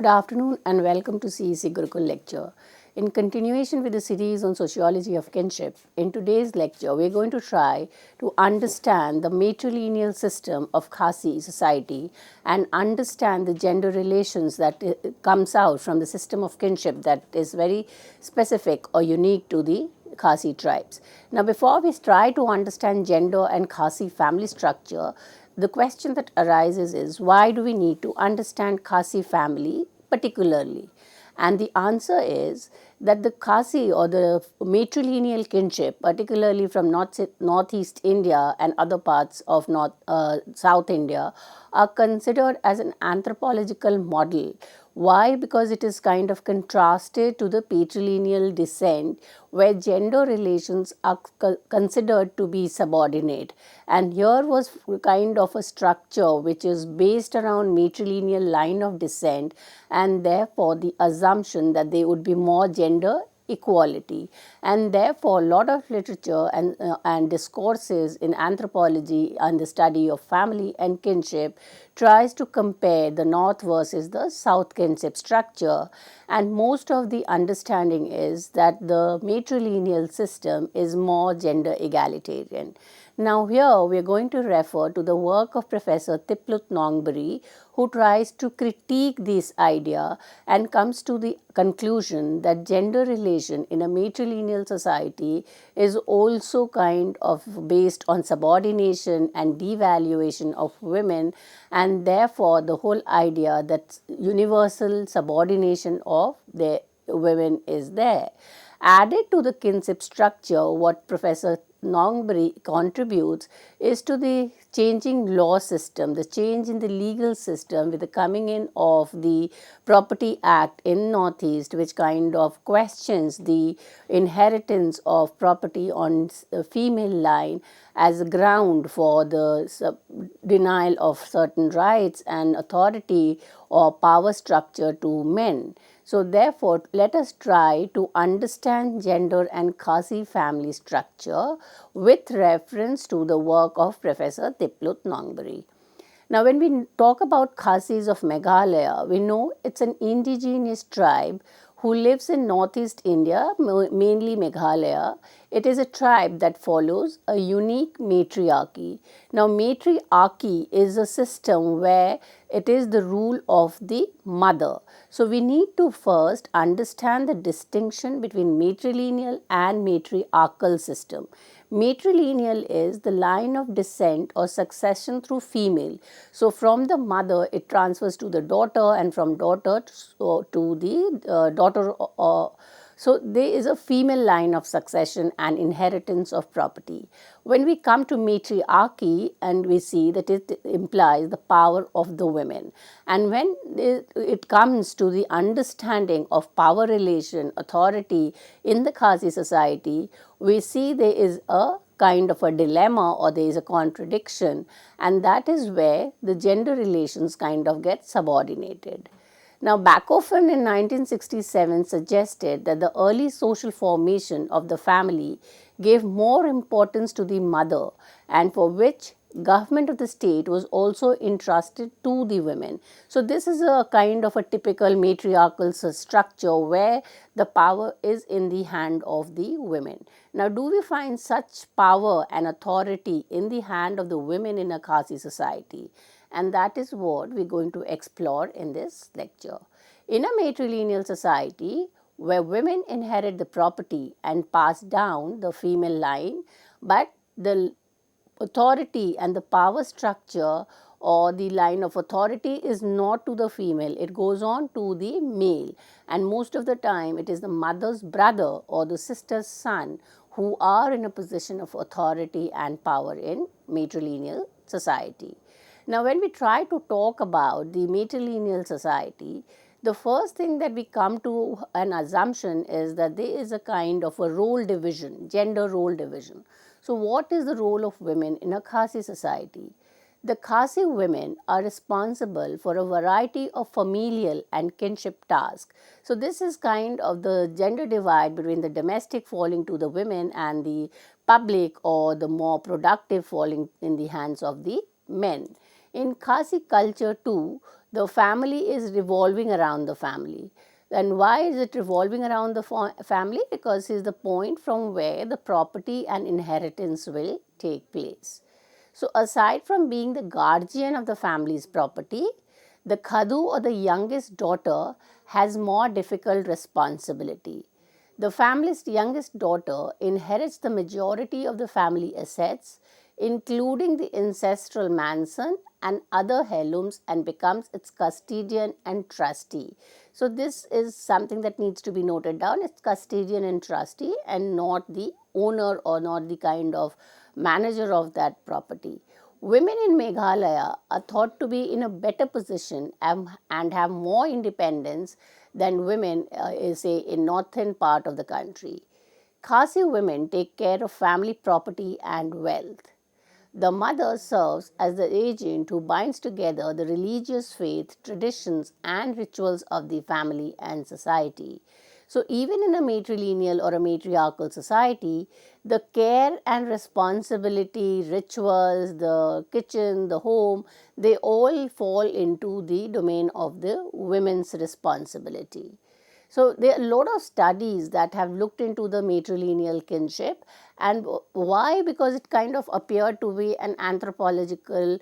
Good afternoon and welcome to CEC Gurukul lecture. In continuation with the series on sociology of kinship, in today's lecture we are going to try to understand the matrilineal system of Khasi society and understand the gender relations that comes out from the system of kinship that is very specific or unique to the Khasi tribes. Now, before we try to understand gender and Khasi family structure, the question that arises is, why do we need to understand Khasi family particularly? And the answer is that the Khasi or the matrilineal kinship, particularly from northeast India and other parts of South India, are considered as an anthropological model. Why? Because it is kind of contrasted to the patrilineal descent, where gender relations are considered to be subordinate. And here was kind of a structure which is based around matrilineal line of descent, and therefore the assumption that they would be more gender equality, and therefore a lot of literature and discourses in anthropology and the study of family and kinship tries to compare the north versus the south kinship structure, and most of the understanding is that the matrilineal system is more gender egalitarian. Now here we are going to refer to the work of Professor Tiplut Nongbury, who tries to critique this idea and comes to the conclusion that gender relation in a matrilineal society is also kind of based on subordination and devaluation of women, and therefore the whole idea that universal subordination of the women is there. Added to the kinship structure, what Professor Nongbury contributes is to the changing law system, the change in the legal system with the coming in of the Property Act in Northeast, which kind of questions the inheritance of property on the female line as a ground for the denial of certain rights and authority or power structure to men. So therefore, let us try to understand gender and Khasi family structure with reference to the work of Professor Tiplut Nongbury. Now, when we talk about Khasis of Meghalaya, we know it's an indigenous tribe who lives in northeast India, mainly Meghalaya. It is a tribe that follows a unique matriarchy. Now, matriarchy is a system where it is the rule of the mother. So, we need to first understand the distinction between matrilineal and matriarchal system. Matrilineal is the line of descent or succession through female. So, from the mother it transfers to the daughter, and from daughter to the daughter. So, there is a female line of succession and inheritance of property. When we come to matriarchy, and we see that it implies the power of the women, and when it comes to the understanding of power relation, authority in the Khasi society, we see there is a kind of a dilemma or there is a contradiction, and that is where the gender relations kind of get subordinated. Now, Bachofen in 1967 suggested that the early social formation of the family gave more importance to the mother, and for which government of the state was also entrusted to the women. So, this is a kind of a typical matriarchal structure where the power is in the hand of the women. Now, do we find such power and authority in the hand of the women in a Khasi society? And that is what we are going to explore in this lecture. In a matrilineal society where women inherit the property and pass down the female line, but the authority and the power structure or the line of authority is not to the female, it goes on to the male, and most of the time it is the mother's brother or the sister's son who are in a position of authority and power in matrilineal society. Now, when we try to talk about the matrilineal society, the first thing that we come to an assumption is that there is a kind of a role division, gender role division. So, what is the role of women in a Khasi society? The Khasi women are responsible for a variety of familial and kinship tasks. So, this is kind of the gender divide between the domestic falling to the women and the public or the more productive falling in the hands of the men. In Khasi culture too, The family is revolving around the family. And why is it revolving around the family? Because it is the point from where the property and inheritance will take place. So, aside from being the guardian of the family's property, the Khadu or the youngest daughter has more difficult responsibility. The family's youngest daughter inherits the majority of the family assets, including the ancestral mansion and other heirlooms, and becomes its custodian and trustee. So, this is something that needs to be noted down. It's custodian and trustee and not the owner or not the kind of manager of that property. Women in Meghalaya are thought to be in a better position and have more independence than women, say, in northern part of the country. Khasi women take care of family property and wealth. The mother serves as the agent who binds together the religious faith, traditions, and rituals of the family and society. So, even in a matrilineal or a matriarchal society, the care and responsibility, rituals, the kitchen, the home, they all fall into the domain of the women's responsibility. So, there are a lot of studies that have looked into the matrilineal kinship, and why? Because it kind of appeared to be an anthropological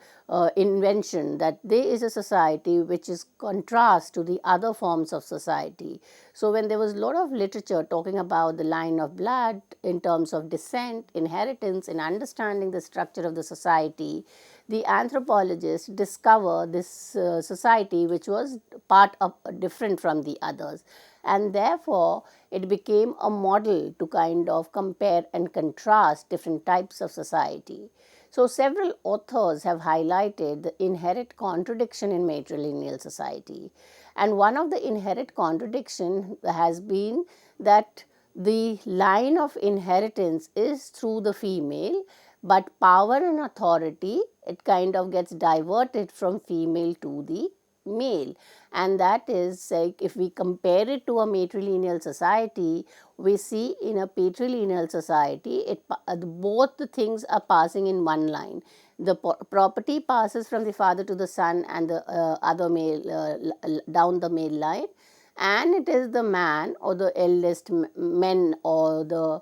invention, that there is a society which is contrast to the other forms of society. So, when there was a lot of literature talking about the line of blood in terms of descent, inheritance, and understanding the structure of the society, the anthropologists discover this society which was part of different from the others, and therefore it became a model to kind of compare and contrast different types of society. So, several authors have highlighted the inherent contradiction in matrilineal society, and one of the inherent contradiction has been that the line of inheritance is through the female, but power and authority, it kind of gets diverted from female to the male, and that is like if we compare it to a matrilineal society, we see in a patrilineal society both the things are passing in one line. The property passes from the father to the son and the other male down the male line, and it is the man or the eldest men or the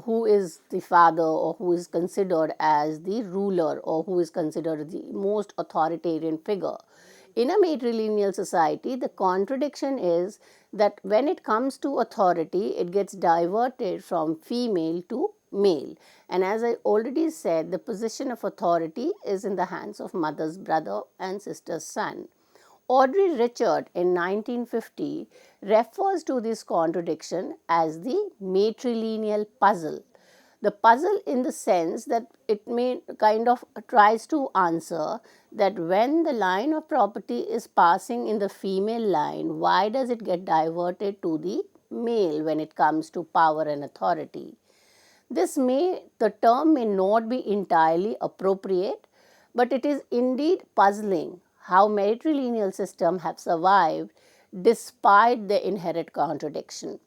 who is the father or who is considered as the ruler or who is considered the most authoritarian figure. In a matrilineal society, the contradiction is that when it comes to authority, it gets diverted from female to male. And as I already said, the position of authority is in the hands of mother's brother and sister's son. Audrey Richard in 1950 refers to this contradiction as the matrilineal puzzle. The puzzle in the sense that it may kind of tries to answer that when the line of property is passing in the female line, why does it get diverted to the male when it comes to power and authority? The term may not be entirely appropriate, but it is indeed puzzling how matrilineal systems have survived despite the inherent contradiction.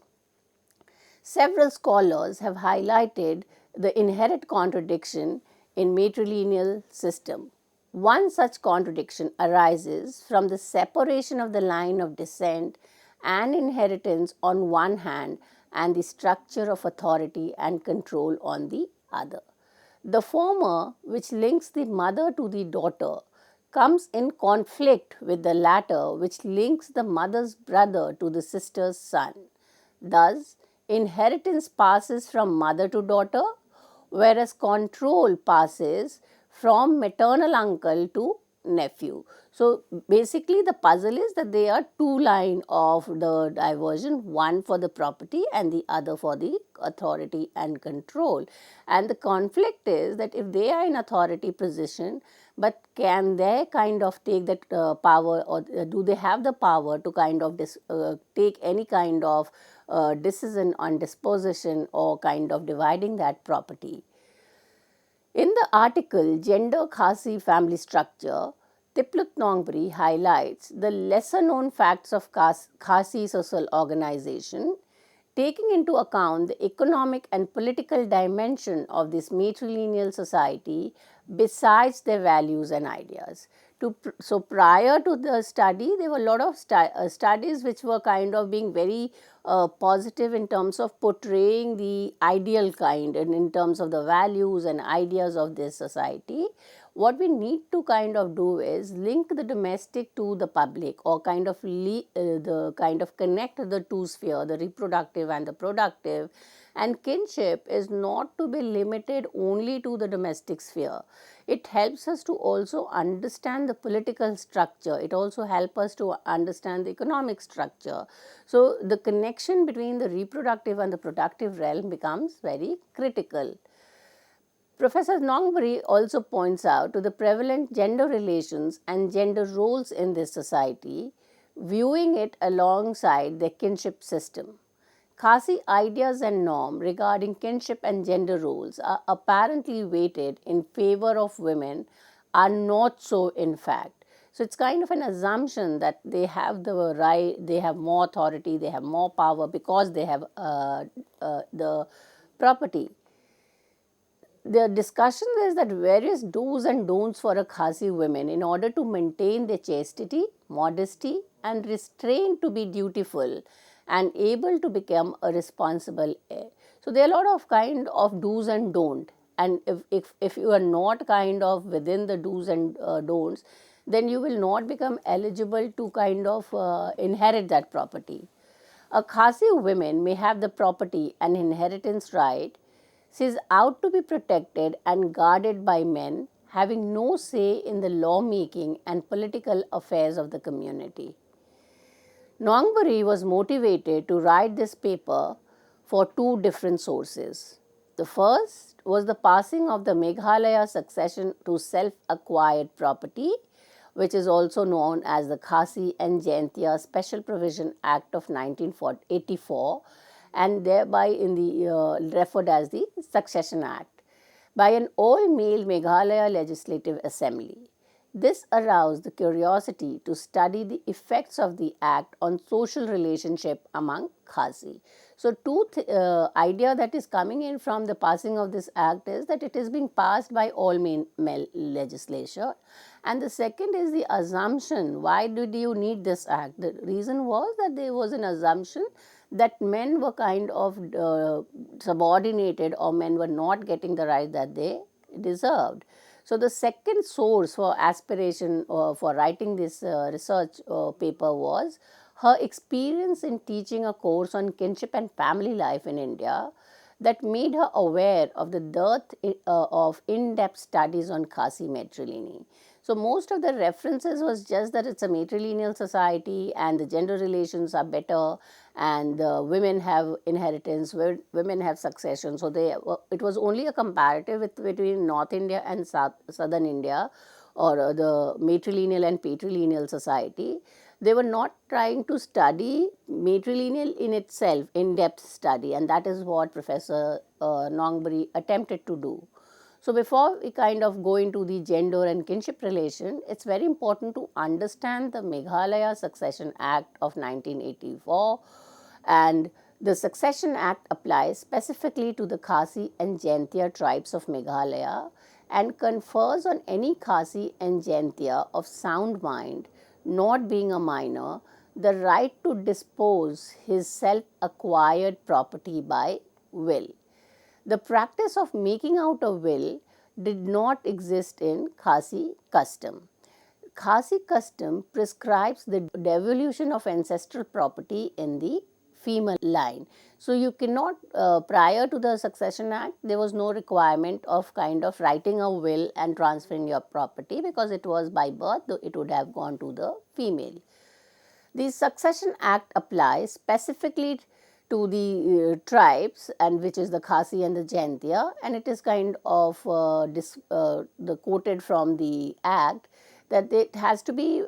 Several scholars have highlighted the inherent contradiction in matrilineal system. One such contradiction arises from the separation of the line of descent and inheritance on one hand and the structure of authority and control on the other. The former, which links the mother to the daughter, comes in conflict with the latter, which links the mother's brother to the sister's son. Thus, inheritance passes from mother to daughter, whereas control passes from maternal uncle to nephew. So, basically the puzzle is that there are two lines of the diversion, one for the property and the other for the authority and control. And the conflict is that if they are in authority position, but can they kind of take that power, or do they have the power to kind of take any kind of decision on disposition or kind of dividing that property? In the article Gender Khasi Family Structure, Tiplut Nongbri highlights the lesser known facts of Khasi social organization, taking into account the economic and political dimension of this matrilineal society besides their values and ideas. So prior to the study, there were a lot of studies which were kind of being very positive in terms of portraying the ideal kind and in terms of the values and ideas of this society. What we need to kind of do is link the domestic to the public, or kind of the kind of connect the two sphere, the reproductive and the productive. And kinship is not to be limited only to the domestic sphere. It helps us to also understand the political structure. It also helps us to understand the economic structure. So the connection between the reproductive and the productive realm becomes very critical. Professor Nongbury also points out to the prevalent gender relations and gender roles in this society, viewing it alongside the kinship system. Khasi ideas and norms regarding kinship and gender roles are apparently weighted in favor of women, are not so in fact. So it's kind of an assumption that they have the right, they have more authority, they have more power because they have the property. The discussion is that various do's and don'ts for a Khasi women in order to maintain their chastity, modesty, and restraint to be dutiful and able to become a responsible heir. So there are a lot of kind of do's and don't, and if you are not kind of within the do's and don'ts, then you will not become eligible to kind of inherit that property. A Khasi woman may have the property and inheritance right. She is out to be protected and guarded by men, having no say in the lawmaking and political affairs of the community. Nongbury was motivated to write this paper for two different sources. The first was the passing of the Meghalaya succession to self-acquired property, which is also known as the Khasi and Jaintia Special Provision Act of 1984, and thereby in the referred as the Succession Act, by an all-male Meghalaya Legislative Assembly. This aroused the curiosity to study the effects of the act on social relationship among Khasi. So, two idea that is coming in from the passing of this act is that it is being passed by all male legislature, and the second is the assumption. Why did you need this act? The reason was that there was an assumption that men were kind of subordinated, or men were not getting the right that they deserved. So, the second source for aspiration for writing this research paper was her experience in teaching a course on kinship and family life in India that made her aware of the dearth of in-depth studies on Khasi matrilineal. So, most of the references was just that it's a matrilineal society and the gender relations are better, and women have inheritance, women have succession. So, it was only a comparative between North India and Southern India, or the matrilineal and patrilineal society. They were not trying to study matrilineal in itself, in-depth study, and that is what Professor Nongbury attempted to do. So, before we kind of go into the gender and kinship relation, it's very important to understand the Meghalaya Succession Act of 1984, and the Succession Act applies specifically to the Khasi and Jaintia tribes of Meghalaya and confers on any Khasi and Jaintia of sound mind, not being a minor, the right to dispose his self-acquired property by will. The practice of making out a will did not exist in Khasi custom. Khasi custom prescribes the devolution of ancestral property in the female line. So, you cannot, prior to the Succession Act, there was no requirement of kind of writing a will and transferring your property, because it was by birth, it would have gone to the female. The Succession Act applies specifically to the tribes, and which is the Khasi and the Jaintia, and it is kind of the quoted from the act that it has to be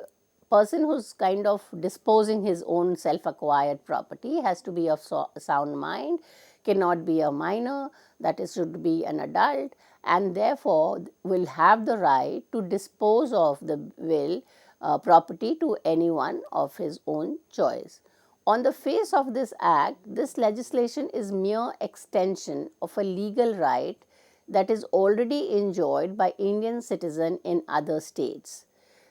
person who's kind of disposing his own self-acquired property, has to be of sound mind, cannot be a minor, that is, should be an adult, and therefore will have the right to dispose of the will property to anyone of his own choice. On the face of this act, this legislation is mere extension of a legal right that is already enjoyed by Indian citizens in other states.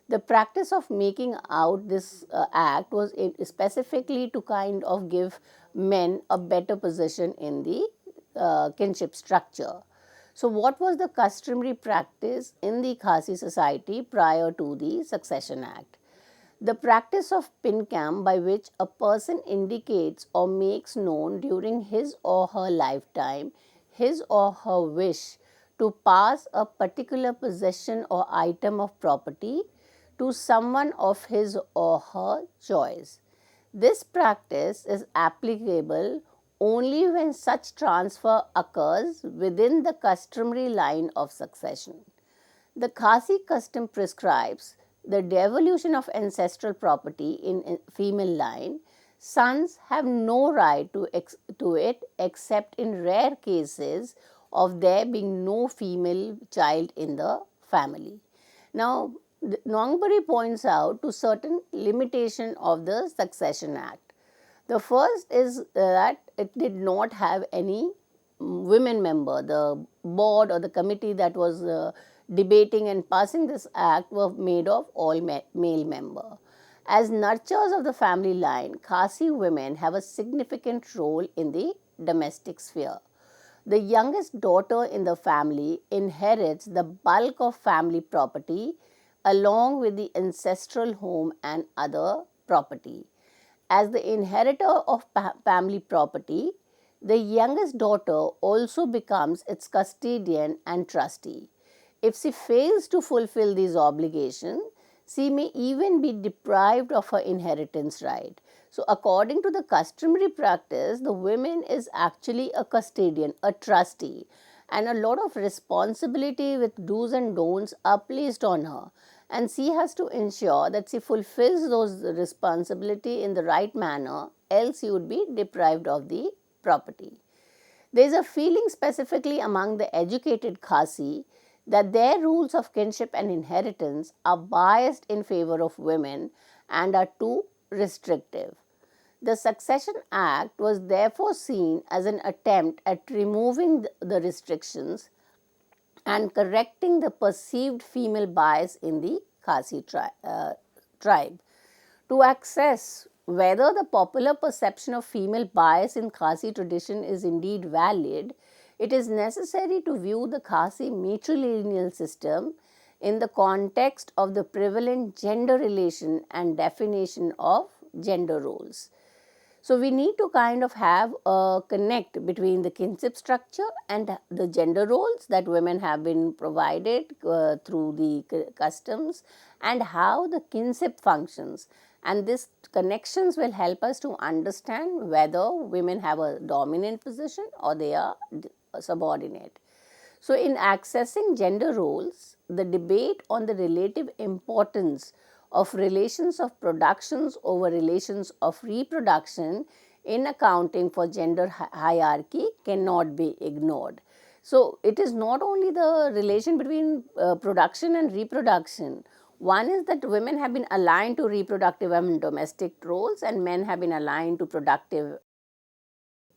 The practice of making out this act was specifically to kind of give men a better position in the kinship structure. So, what was the customary practice in the Khasi society prior to the Succession Act? The practice of pincam, by which a person indicates or makes known during his or her lifetime his or her wish to pass a particular possession or item of property to someone of his or her choice. This practice is applicable only when such transfer occurs within the customary line of succession. The Khasi custom prescribes the devolution of ancestral property in a female line. Sons have no right to it except in rare cases of there being no female child in the family. Now, Nongbury points out to certain limitation of the Succession Act. The first is that it did not have any women member. The board or the committee that was debating and passing this act were made of all male member. As nurturers of the family line, Khasi women have a significant role in the domestic sphere. The youngest daughter in the family inherits the bulk of family property along with the ancestral home and other property. As the inheritor of family property, the youngest daughter also becomes its custodian and trustee. If she fails to fulfill these obligations, she may even be deprived of her inheritance right. So, according to the customary practice, the woman is actually a custodian, a trustee, and a lot of responsibility with do's and don'ts are placed on her. And she has to ensure that she fulfills those responsibility in the right manner, else she would be deprived of the property. There is a feeling specifically among the educated Khasi that their rules of kinship and inheritance are biased in favor of women and are too restrictive. The Succession Act was therefore seen as an attempt at removing the restrictions and correcting the perceived female bias in the Khasi tribe. To assess whether the popular perception of female bias in Khasi tradition is indeed valid, it is necessary to view the Khasi matrilineal system in the context of the prevalent gender relation and definition of gender roles. So, we need to kind of have a connect between the kinship structure and the gender roles that women have been provided through the customs and how the kinship functions. And these connections will help us to understand whether women have a dominant position or they are subordinate. So, in accessing gender roles, the debate on the relative importance of relations of productions over relations of reproduction in accounting for gender hierarchy cannot be ignored. So, it is not only the relation between production and reproduction. One is that women have been aligned to reproductive and domestic roles and men have been aligned to productive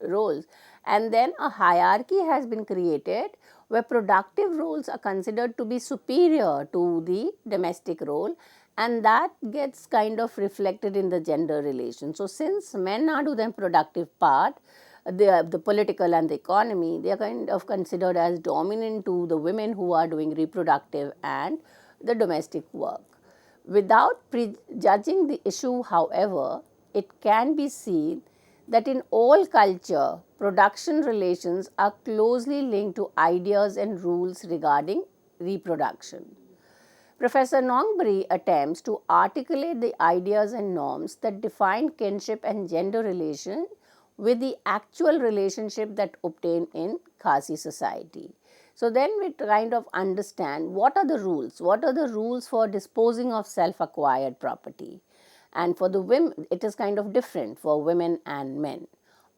roles, and then a hierarchy has been created where productive roles are considered to be superior to the domestic role, and that gets kind of reflected in the gender relation. So, since men are doing the productive part, the political and the economy, they are kind of considered as dominant to the women who are doing reproductive and the domestic work. Without prejudging the issue, however, it can be seen that in all culture, production relations are closely linked to ideas and rules regarding reproduction. Professor Nongbury attempts to articulate the ideas and norms that define kinship and gender relation with the actual relationship that obtain in Khasi society. So, then we kind of understand what are the rules for disposing of self-acquired property. And for the women, it is kind of different for women and men.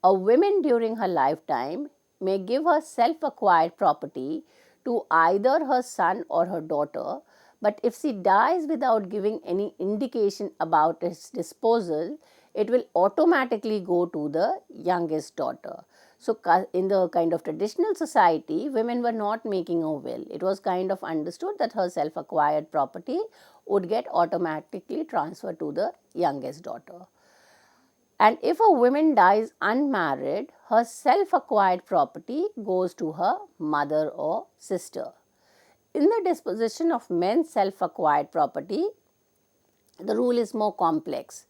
A woman during her lifetime may give her self-acquired property to either her son or her daughter, but if she dies without giving any indication about its disposal, it will automatically go to the youngest daughter. So, in the kind of traditional society, women were not making a will. It was kind of understood that her self-acquired property would get automatically transferred to the youngest daughter. And if a woman dies unmarried, her self-acquired property goes to her mother or sister. In the disposition of men's self-acquired property, the rule is more complex.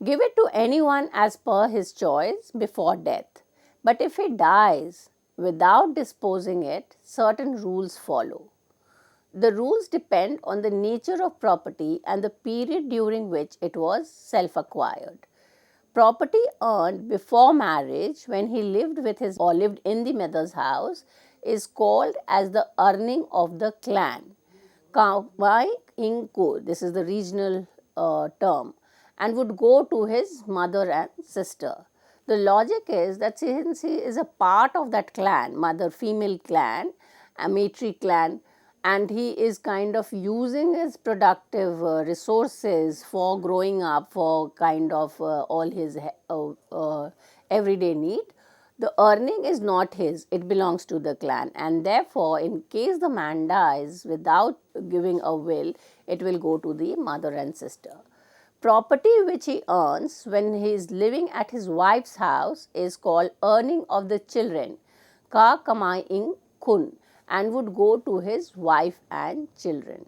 Give it to anyone as per his choice before death. But if he dies without disposing it, certain rules follow. The rules depend on the nature of property and the period during which it was self-acquired. Property earned before marriage when he lived with his or lived in the mother's house is called as the earning of the clan. Kamai Inku, this is the regional term, and would go to his mother and sister. The logic is that since he is a part of that clan, mother female clan, a matri clan, and he is kind of using his productive resources for growing up, for kind of all his everyday need, the earning is not his, it belongs to the clan, and therefore in case the man dies without giving a will, it will go to the mother and sister. Property which he earns when he is living at his wife's house is called earning of the children, ka kamai ing kun, and would go to his wife and children.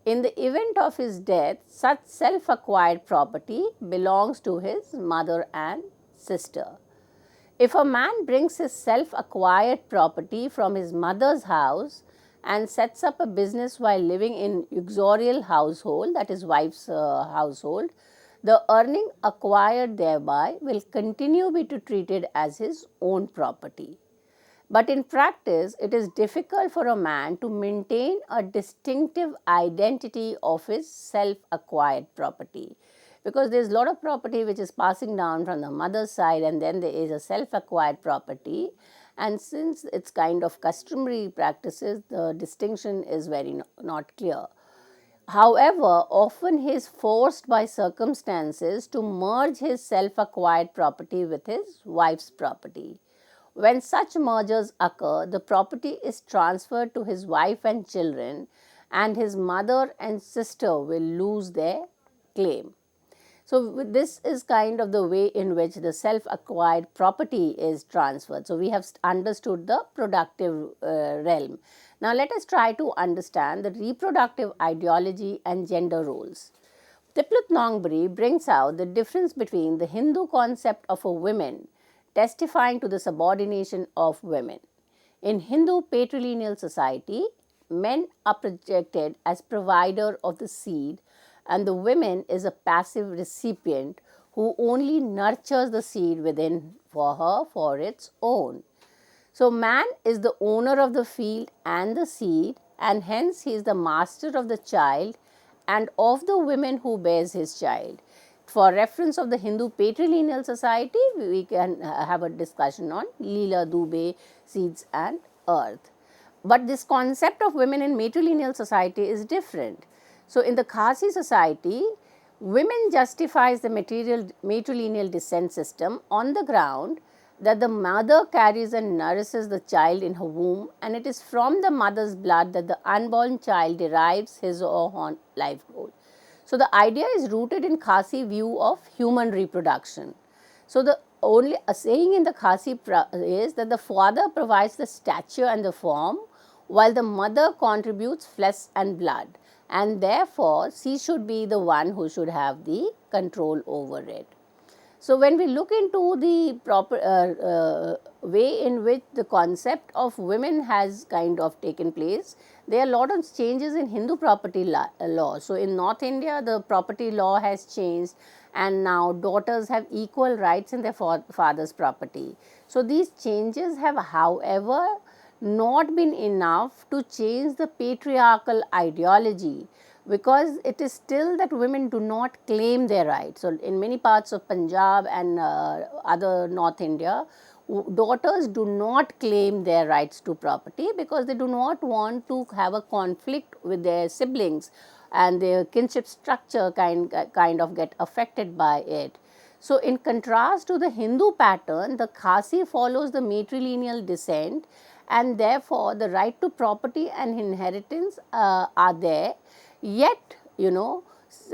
In the event of his death, such self-acquired property belongs to his mother and sister. If a man brings his self-acquired property from his mother's house and sets up a business while living in uxorial household, that is wife's household, the earning acquired thereby will continue be treated as his own property. But in practice, it is difficult for a man to maintain a distinctive identity of his self-acquired property, because there is a lot of property which is passing down from the mother's side, and then there is a self-acquired property, and since it's kind of customary practices, the distinction is very not clear. However, often he is forced by circumstances to merge his self-acquired property with his wife's property. When such mergers occur, the property is transferred to his wife and children, and his mother and sister will lose their claim. So, this is kind of the way in which the self-acquired property is transferred. So, we have understood the productive realm. Now, let us try to understand the reproductive ideology and gender roles. Tiplut Nongbri brings out the difference between the Hindu concept of a woman testifying to the subordination of women. In Hindu patrilineal society, men are projected as provider of the seed, and the woman is a passive recipient who only nurtures the seed within for her for its own. So, man is the owner of the field and the seed, and hence he is the master of the child and of the woman who bears his child. For reference of the Hindu patrilineal society, we can have a discussion on Leela Dubey, Seeds and Earth. But this concept of women in matrilineal society is different. So, in the Khasi society, women justifies the matrilineal descent system on the ground that the mother carries and nourishes the child in her womb, and it is from the mother's blood that the unborn child derives his or her livelihood. So, the idea is rooted in Khasi view of human reproduction. So, the only saying in the Khasi is that the father provides the stature and the form, while the mother contributes flesh and blood, and therefore, she should be the one who should have the control over it. So, when we look into the proper way in which the concept of women has kind of taken place, there are a lot of changes in Hindu property law. So, in North India, the property law has changed, and now daughters have equal rights in their father's property. So, these changes have, however, not been enough to change the patriarchal ideology, because it is still that women do not claim their rights. So, in many parts of Punjab and other North India, daughters do not claim their rights to property, because they do not want to have a conflict with their siblings, and their kinship structure kind of get affected by it. So, in contrast to the Hindu pattern, the Khasi follows the matrilineal descent, and therefore, the right to property and inheritance are there. Yet,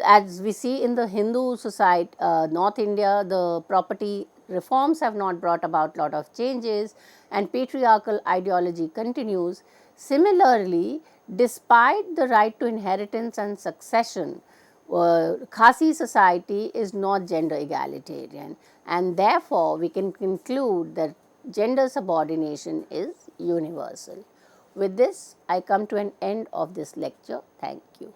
as we see in the Hindu society, North India, the property reforms have not brought about lot of changes, and patriarchal ideology continues. Similarly, despite the right to inheritance and succession, Khasi society is not gender egalitarian, and therefore we can conclude that gender subordination is universal. With this, I come to an end of this lecture. Thank you.